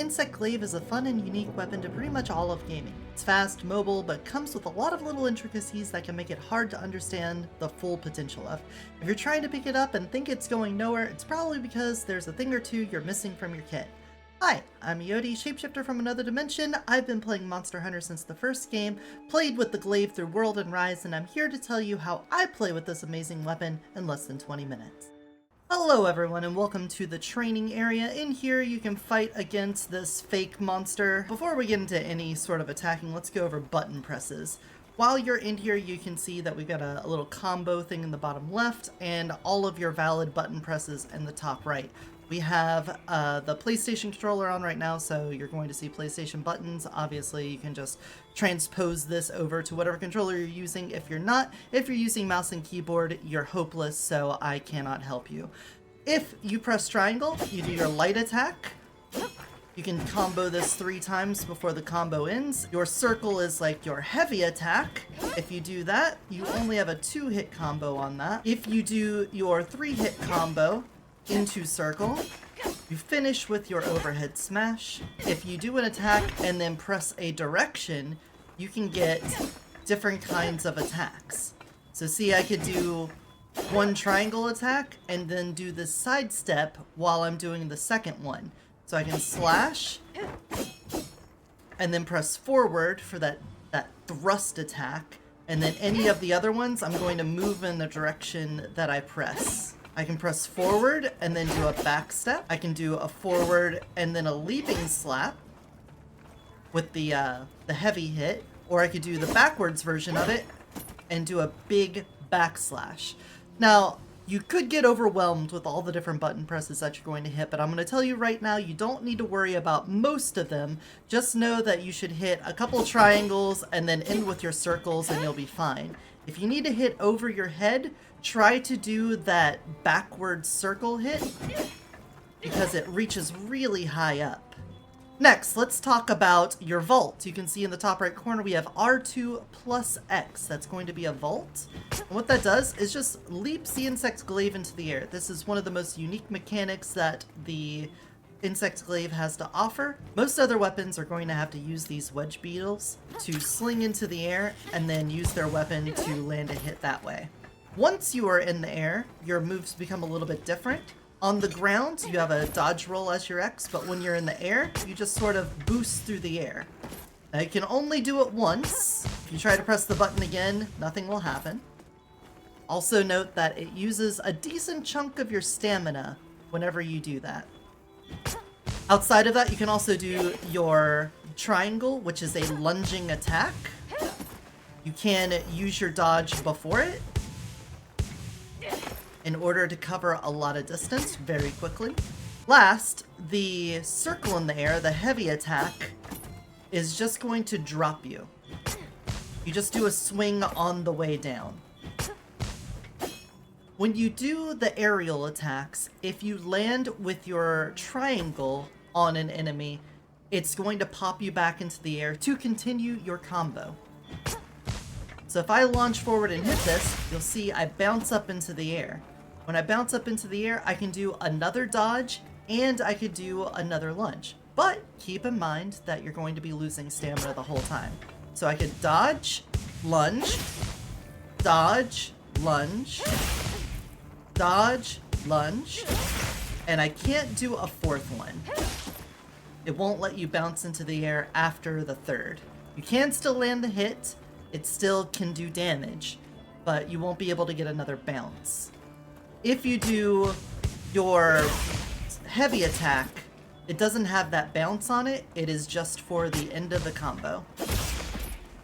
Kinsect Glaive is a fun and unique weapon to pretty much all of gaming. It's fast, mobile, but comes with a lot of little intricacies that can make it hard to understand the full potential of. If you're trying to pick it up and think it's going nowhere, it's probably because there's a thing or two you're missing from your kit. Hi, I'm Eoti, Shapeshifter from another dimension. I've been playing Monster Hunter since the first game, played with the Glaive through World and Rise, and I'm here to tell you how I play with this amazing weapon in less than 20 minutes. Hello everyone and welcome to the training area. In here you can fight against this fake monster. Before we get into any sort of attacking, let's go over button presses. While you're in here you can see that we've got a little combo thing in the bottom left and all of your valid button presses in the top right. We have the PlayStation controller on right now, so you're going to see PlayStation buttons. Obviously, you can just transpose this over to whatever controller you're using. If you're not, if you're using mouse and keyboard, you're hopeless, so I cannot help you. If you press triangle, you do your light attack. You can combo this 3 times before the combo ends. Your circle is like your heavy attack. If you do that, you only have a 2-hit combo on that. If you do your 3-hit combo into circle, you finish with your overhead smash. If you do an attack and then press a direction, you can get different kinds of attacks. So see, I could do one triangle attack and then do the sidestep while I'm doing the second one. So I can slash and then press forward for that thrust attack, and then any of the other ones I'm going to move in the direction that I press. I can press forward and then do a back step. I can do a forward and then a leaping slap with the heavy hit, or I could do the backwards version of it and do a big backslash. Now, you could get overwhelmed with all the different button presses that you're going to hit, but I'm going to tell you right now, you don't need to worry about most of them. Just know that you should hit a couple triangles and then end with your circles and you'll be fine. If you need to hit over your head, try to do that backward circle hit because it reaches really high up. Next, let's talk about your vault. You can see in the top right corner we have R2 plus X. That's going to be a vault. And what that does is just leaps the Insect Glaive into the air. This is one of the most unique mechanics that the Insect Glaive has to offer. Most other weapons are going to have to use these wedge beetles to sling into the air and then use their weapon to land a hit that way. Once you are in the air, your moves become a little bit different. On the ground, you have a dodge roll as your X, but when you're in the air, you just sort of boost through the air. Now you can only do it once. If you try to press the button again, nothing will happen. Also note that it uses a decent chunk of your stamina whenever you do that. Outside of that, you can also do your triangle, which is a lunging attack. You can use your dodge before it in order to cover a lot of distance very quickly. Last, the circle in the air, the heavy attack, is just going to drop you. You just do a swing on the way down. When you do the aerial attacks, if you land with your triangle on an enemy, it's going to pop you back into the air to continue your combo. So if I launch forward and hit this, you'll see I bounce up into the air. When I bounce up into the air, I can do another dodge and I could do another lunge. But keep in mind that you're going to be losing stamina the whole time. So I could dodge, lunge, dodge, lunge, dodge, lunge, and I can't do a 4th one. It won't let you bounce into the air after the 3rd. You can still land the hit, it still can do damage, but you won't be able to get another bounce. If you do your heavy attack, it doesn't have that bounce on it, it is just for the end of the combo.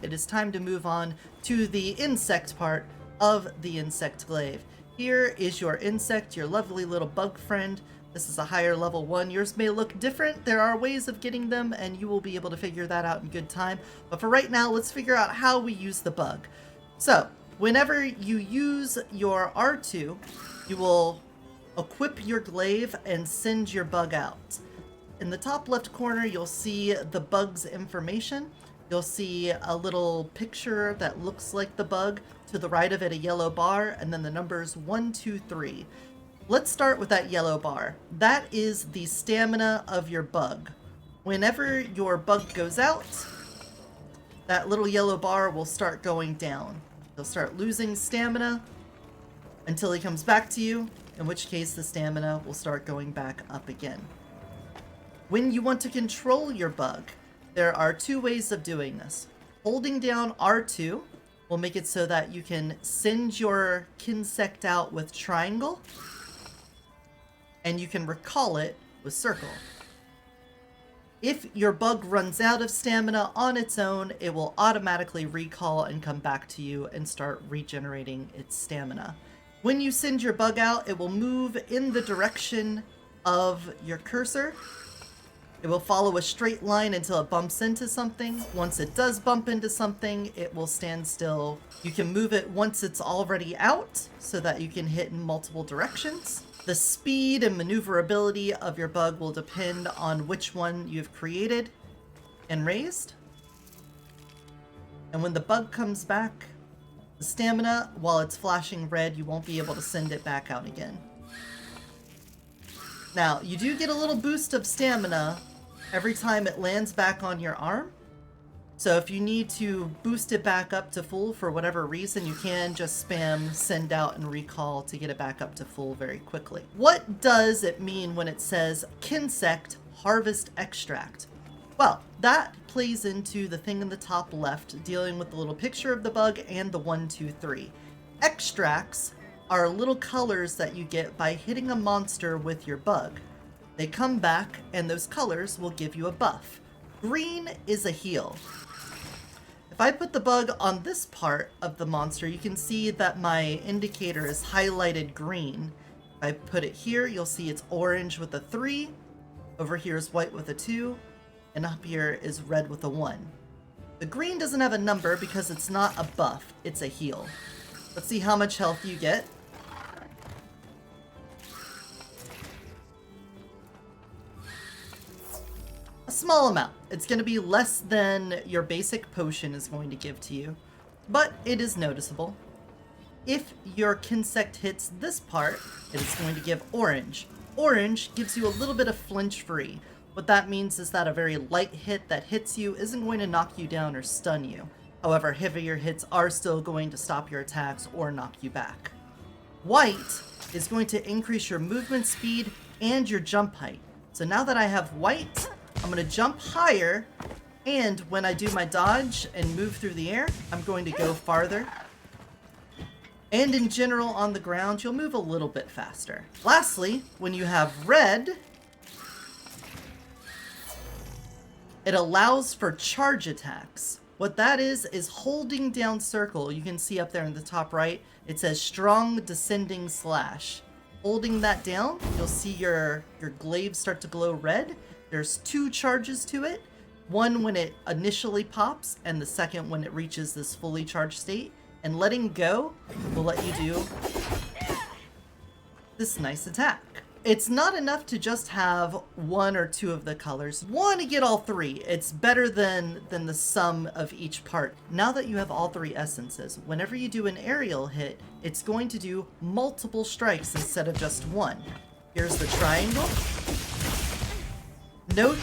It is time to move on to the insect part of the Insect Glaive. Here is your insect, your lovely little bug friend. This is a higher level one. Yours may look different. There are ways of getting them and you will be able to figure that out in good time. But for right now, let's figure out how we use the bug. So, whenever you use your R2, you will equip your glaive and send your bug out. In the top left corner, you'll see the bug's information. You'll see a little picture that looks like the bug. To the right of it, a yellow bar, and then the numbers 1, 2, 3. Let's start with that yellow bar. That is the stamina of your bug. Whenever your bug goes out, that little yellow bar will start going down. He'll start losing stamina until he comes back to you, in which case the stamina will start going back up again. When you want to control your bug, there are two ways of doing this. Holding down R2 will make it so that you can send your Kinsect out with triangle, and you can recall it with circle. If your bug runs out of stamina on its own, it will automatically recall and come back to you and start regenerating its stamina. When you send your bug out, it will move in the direction of your cursor. It will follow a straight line until it bumps into something. Once it does bump into something, it will stand still. You can move it once it's already out so that you can hit in multiple directions. The speed and maneuverability of your bug will depend on which one you've created and raised. And when the bug comes back, the stamina, while it's flashing red, you won't be able to send it back out again. Now, you do get a little boost of stamina every time it lands back on your arm. So if you need to boost it back up to full for whatever reason, you can just spam send out and recall to get it back up to full very quickly. What does it mean when it says Kinsect Harvest Extract? Well, that plays into the thing in the top left, dealing with the little picture of the bug and the 1, 2, 3. Extracts are little colors that you get by hitting a monster with your bug. They come back, and those colors will give you a buff. Green is a heal. If I put the bug on this part of the monster, you can see that my indicator is highlighted green. If I put it here, you'll see it's orange with a 3. Over here is white with a 2. And up here is red with a 1. The green doesn't have a number because it's not a buff, it's a heal. Let's see how much health you get. A small amount. It's going to be less than your basic potion is going to give to you, but it is noticeable. If your Kinsect hits this part, it is going to give orange. Orange gives you a little bit of flinch free. What that means is that a very light hit that hits you isn't going to knock you down or stun you. However, heavier hits are still going to stop your attacks or knock you back. White is going to increase your movement speed and your jump height. So now that I have white, I'm going to jump higher, and when I do my dodge and move through the air, I'm going to go farther. And in general, on the ground, you'll move a little bit faster. Lastly, when you have red, it allows for charge attacks. What that is holding down circle. You can see up there in the top right, it says strong descending slash. Holding that down, you'll see your glaive start to glow red. There's 2 charges to it. One when it initially pops, and the second when it reaches this fully charged state. And letting go will let you do this nice attack. It's not enough to just have 1 or 2 of the colors. You want to get all 3. It's better than the sum of each part. Now that you have all 3 essences, whenever you do an aerial hit, it's going to do multiple strikes instead of just 1. Here's the triangle. Note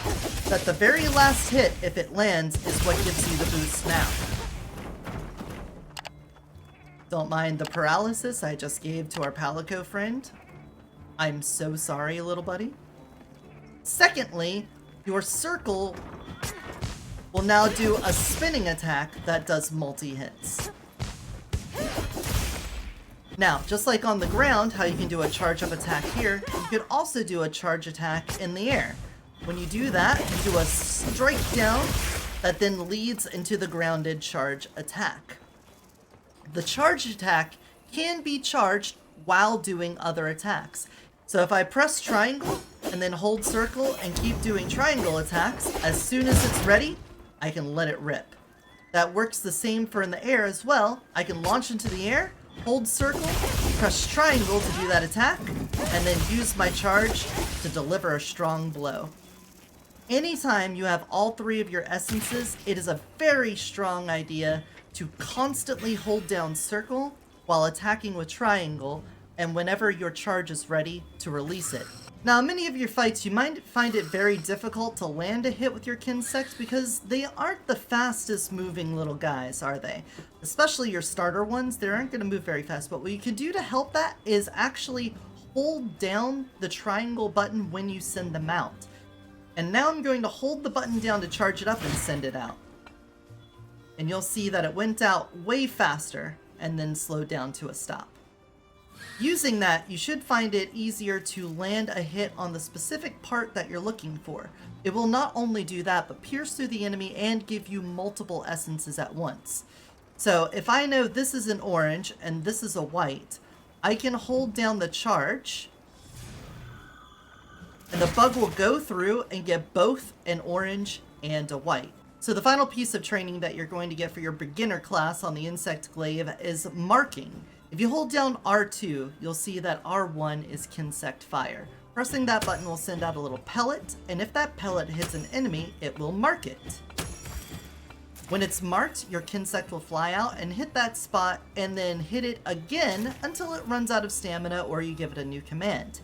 that the very last hit, if it lands, is what gives you the boost now. Don't mind the paralysis I just gave to our Palico friend. I'm so sorry, little buddy. Secondly, your circle will now do a spinning attack that does multi-hits. Now, just like on the ground, how you can do a charge-up attack here, you could also do a charge attack in the air. When you do that, you do a strike down that then leads into the grounded charge attack. The charge attack can be charged while doing other attacks. So if I press triangle and then hold circle and keep doing triangle attacks, as soon as it's ready, I can let it rip. That works the same for in the air as well. I can launch into the air, hold circle, press triangle to do that attack, and then use my charge to deliver a strong blow. Anytime you have all 3 of your essences, it is a very strong idea to constantly hold down circle while attacking with triangle, and whenever your charge is ready, to release it. Now, in many of your fights, you might find it very difficult to land a hit with your Kinsect because they aren't the fastest moving little guys, are they? Especially your starter ones, they aren't going to move very fast. But what you can do to help that is actually hold down the triangle button when you send them out. And now I'm going to hold the button down to charge it up and send it out. And you'll see that it went out way faster and then slowed down to a stop. Using that, you should find it easier to land a hit on the specific part that you're looking for. It will not only do that, but pierce through the enemy and give you multiple essences at once. So if I know this is an orange and this is a white, I can hold down the charge and the bug will go through and get both an orange and a white. So the final piece of training that you're going to get for your beginner class on the Insect Glaive is marking. If you hold down R2, you'll see that R1 is Kinsect Fire. Pressing that button will send out a little pellet, and if that pellet hits an enemy, it will mark it. When it's marked, your Kinsect will fly out and hit that spot, and then hit it again until it runs out of stamina or you give it a new command.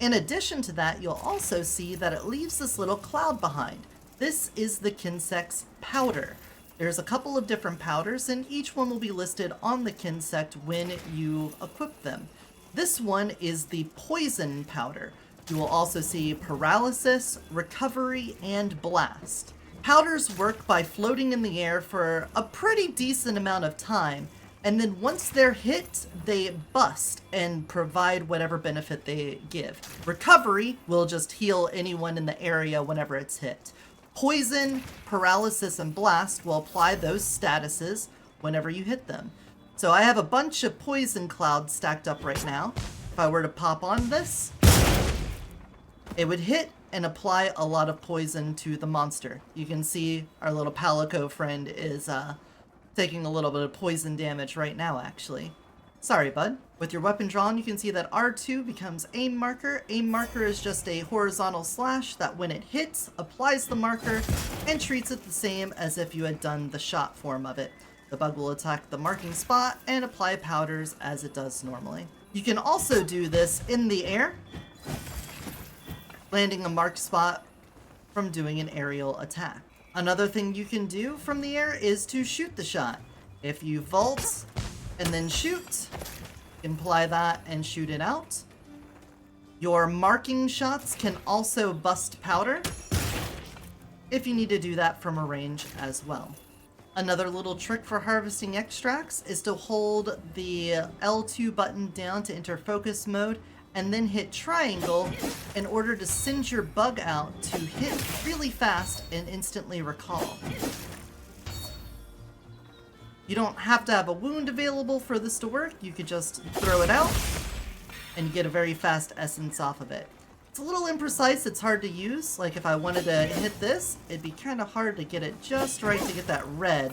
In addition to that, you'll also see that it leaves this little cloud behind. This is the Kinsect's powder. There's a couple of different powders, and each one will be listed on the Kinsect when you equip them. This one is the poison powder. You will also see paralysis, recovery, and blast. Powders work by floating in the air for a pretty decent amount of time, and then once they're hit, they bust and provide whatever benefit they give. Recovery will just heal anyone in the area whenever it's hit. Poison, paralysis, and blast will apply those statuses whenever you hit them. So I have a bunch of poison clouds stacked up right now. If I were to pop on this, it would hit and apply a lot of poison to the monster. You can see our little Palico friend is taking a little bit of poison damage right now, actually. Sorry, bud. With your weapon drawn, you can see that R2 becomes aim marker. Aim marker is just a horizontal slash that when it hits, applies the marker, and treats it the same as if you had done the shot form of it. The bug will attack the marking spot and apply powders as it does normally. You can also do this in the air, landing a marked spot from doing an aerial attack. Another thing you can do from the air is to shoot the shot. If you vault and then shoot, imply that and shoot it out. Your marking shots can also bust powder if you need to do that from a range as well. Another little trick for harvesting extracts is to hold the L2 button down to enter focus mode and then hit triangle in order to send your bug out to hit really fast and instantly recall. You don't have to have a wound available for this to work. You could just throw it out and get a very fast essence off of it. It's a little imprecise, it's hard to use. Like if I wanted to hit this, it'd be kind of hard to get it just right to get that red,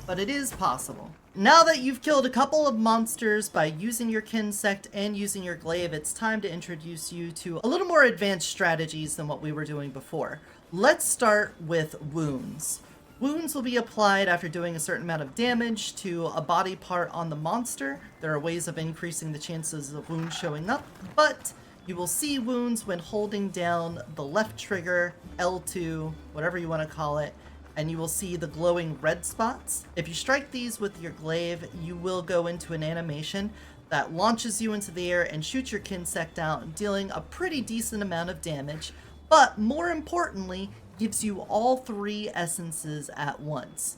but it is possible. Now that you've killed a couple of monsters by using your Kinsect and using your Glaive, it's time to introduce you to a little more advanced strategies than what we were doing before. Let's start with wounds. Wounds will be applied after doing a certain amount of damage to a body part on the monster. There are ways of increasing the chances of wounds showing up, but you will see wounds when holding down the left trigger, L2, whatever you want to call it, and you will see the glowing red spots. If you strike these with your Glaive, you will go into an animation that launches you into the air and shoots your Kinsect out, dealing a pretty decent amount of damage, but more importantly, gives you all 3 essences at once.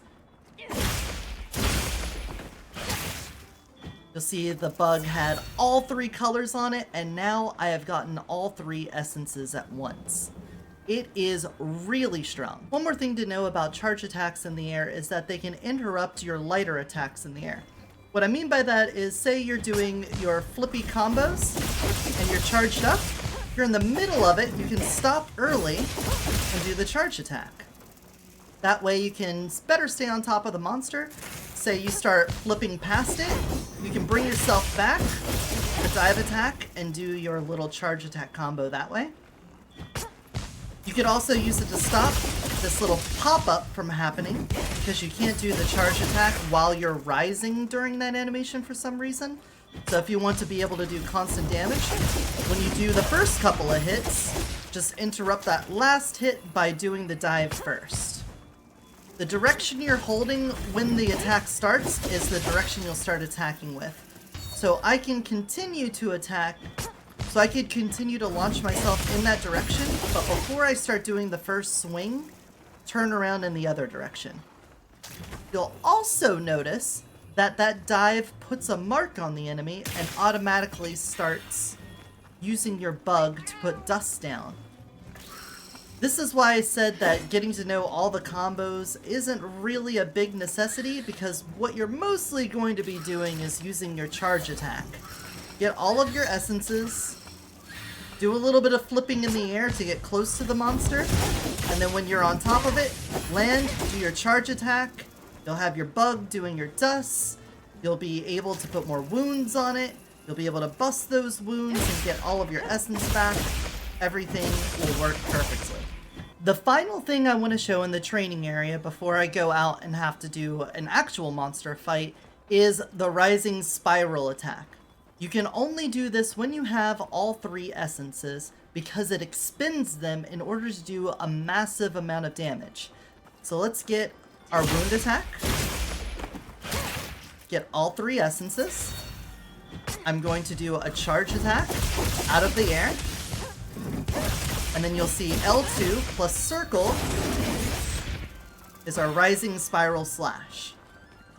You'll see the bug had all 3 colors on it, and now I have gotten all 3 essences at once. It is really strong. One more thing to know about charge attacks in the air is that they can interrupt your lighter attacks in the air. What I mean by that is, say you're doing your flippy combos and you're charged up. If you're in the middle of it, you can stop early and do the charge attack. That way you can better stay on top of the monster. Say you start flipping past it, you can bring yourself back, a dive attack, and do your little charge attack combo that way. You could also use it to stop this little pop-up from happening, because you can't do the charge attack while you're rising during that animation for some reason. So if you want to be able to do constant damage, when you do the first couple of hits, just interrupt that last hit by doing the dive first. The direction you're holding when the attack starts is the direction you'll start attacking with. So I can continue to attack, so I could continue to launch myself in that direction, but before I start doing the first swing, turn around in the other direction. You'll also notice that that dive puts a mark on the enemy and automatically starts using your bug to put dust down. This is why I said that getting to know all the combos isn't really a big necessity, because what you're mostly going to be doing is using your charge attack. Get all of your essences, do a little bit of flipping in the air to get close to the monster, and then when you're on top of it, land, do your charge attack. You'll have your bug doing your dust. You'll be able to put more wounds on it. You'll be able to bust those wounds and get all of your essence back. Everything will work perfectly. The final thing I want to show in the training area before I go out and have to do an actual monster fight is the Rising Spiral attack. You can only do this when you have all 3 essences, because it expends them in order to do a massive amount of damage. So let's get our wound attack. Get all 3 essences. I'm going to do a charge attack out of the air. And then you'll see L2 plus circle is our Rising Spiral Slash.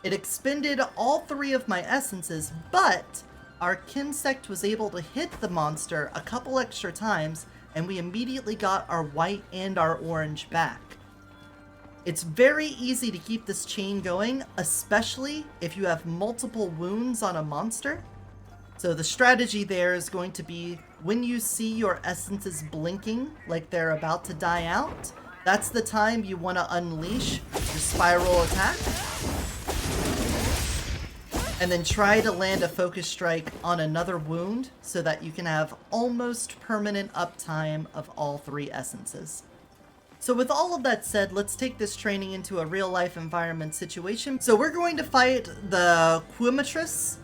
It expended all 3 of my essences, but our Kinsect was able to hit the monster a couple extra times, and we immediately got our white and our orange back. It's very easy to keep this chain going, especially if you have multiple wounds on a monster. So the strategy there is going to be, when you see your essences blinking like they're about to die out, that's the time you want to unleash your spiral attack. And then try to land a focus strike on another wound so that you can have almost permanent uptime of all 3 essences. So with all of that said, let's take this training into a real-life environment situation. So we're going to fight the Transformistress,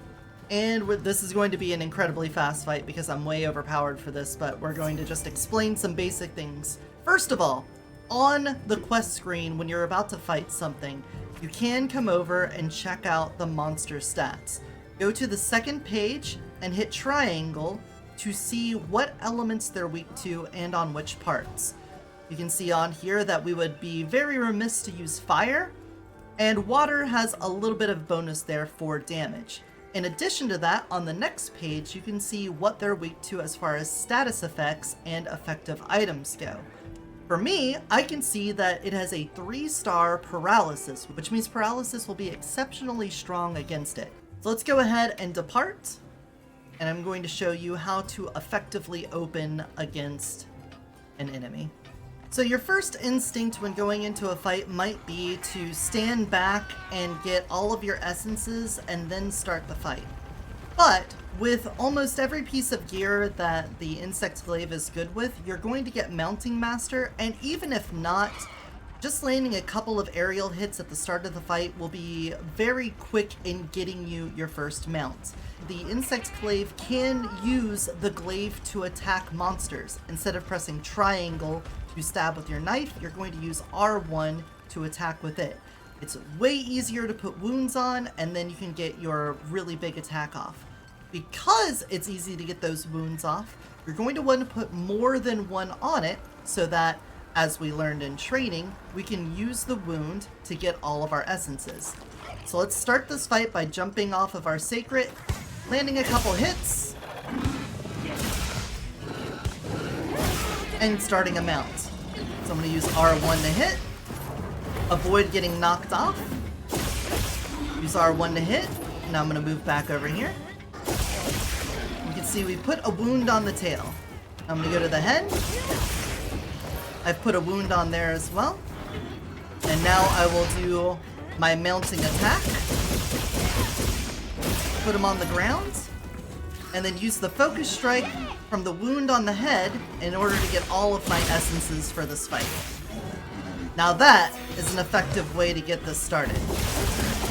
and this is going to be an incredibly fast fight because I'm way overpowered for this, but we're going to just explain some basic things. First of all, on the quest screen, when you're about to fight something, you can come over and check out the monster stats. Go to the second page and hit triangle to see what elements they're weak to and on which parts. You can see on here that we would be very remiss to use fire, and water has a little bit of bonus there for damage. In addition to that, on the next page, you can see what they're weak to as far as status effects and effective items go. For me, I can see that it has a 3-star paralysis, which means paralysis will be exceptionally strong against it. So let's go ahead and depart, and I'm going to show you how to effectively open against an enemy. So your first instinct when going into a fight might be to stand back and get all of your essences and then start the fight. But with almost every piece of gear that the Insect Glaive is good with, you're going to get Mounting Master, and even if not, just landing a couple of aerial hits at the start of the fight will be very quick in getting you your first mount. The Insect Glaive can use the glaive to attack monsters. Instead of pressing triangle to stab with your knife, you're going to use R1 to attack with it. It's way easier to put wounds on, and then you can get your really big attack off. Because it's easy to get those wounds off, you're going to want to put more than one on it so that, as we learned in training, we can use the wound to get all of our essences. So let's start this fight by jumping off of our Sacred, landing a couple hits, and starting a mount. So I'm going to use R1 to hit, avoid getting knocked off, use R1 to hit. Now I'm going to move back over here. You can see we put a wound on the tail. I'm going to go to the head. I've put a wound on there as well. And now I will do my mounting attack. Put him on the ground. And then use the focus strike from the wound on the head in order to get all of my essences for this fight. Now that is an effective way to get this started.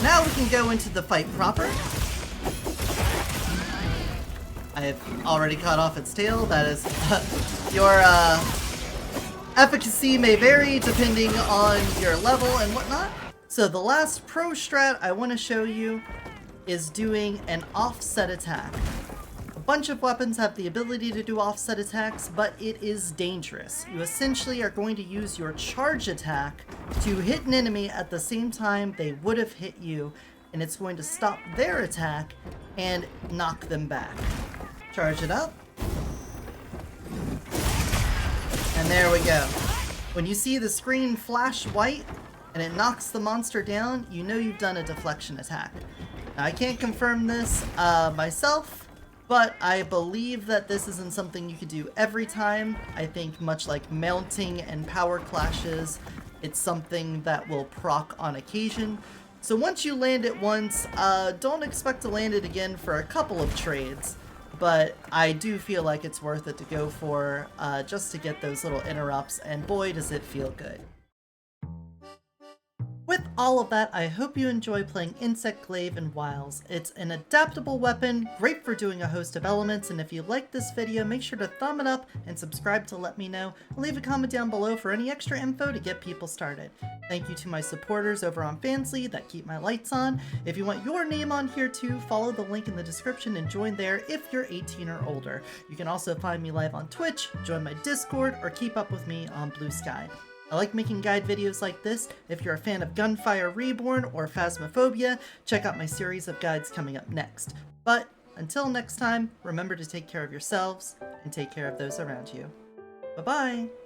Now we can go into the fight proper. I've already cut off its tail. That is, your efficacy may vary depending on your level and whatnot. So the last pro strat I want to show you is doing an offset attack. A bunch of weapons have the ability to do offset attacks, but it is dangerous. You essentially are going to use your charge attack to hit an enemy at the same time they would have hit you, and it's going to stop their attack and knock them back. Charge it up. And there we go. When you see the screen flash white and it knocks the monster down, you know you've done a deflection attack. Now, I can't confirm this myself, but I believe that this isn't something you could do every time. I think much like mounting and power clashes, it's something that will proc on occasion. So once you land it once, don't expect to land it again for a couple of trades. But I do feel like it's worth it to go for, just to get those little interrupts, and boy does it feel good. With all of that, I hope you enjoy playing Kinsect, Glaive, and Wiles. It's an adaptable weapon, great for doing a host of elements, and if you like this video, make sure to thumb it up and subscribe to let me know. Leave a comment down below for any extra info to get people started. Thank you to my supporters over on Fansly that keep my lights on. If you want your name on here too, follow the link in the description and join there if you're 18 or older. You can also find me live on Twitch, join my Discord, or keep up with me on Blue Sky. I like making guide videos like this. If you're a fan of Gunfire Reborn or Phasmophobia, check out my series of guides coming up next. But until next time, remember to take care of yourselves and take care of those around you. Bye-bye!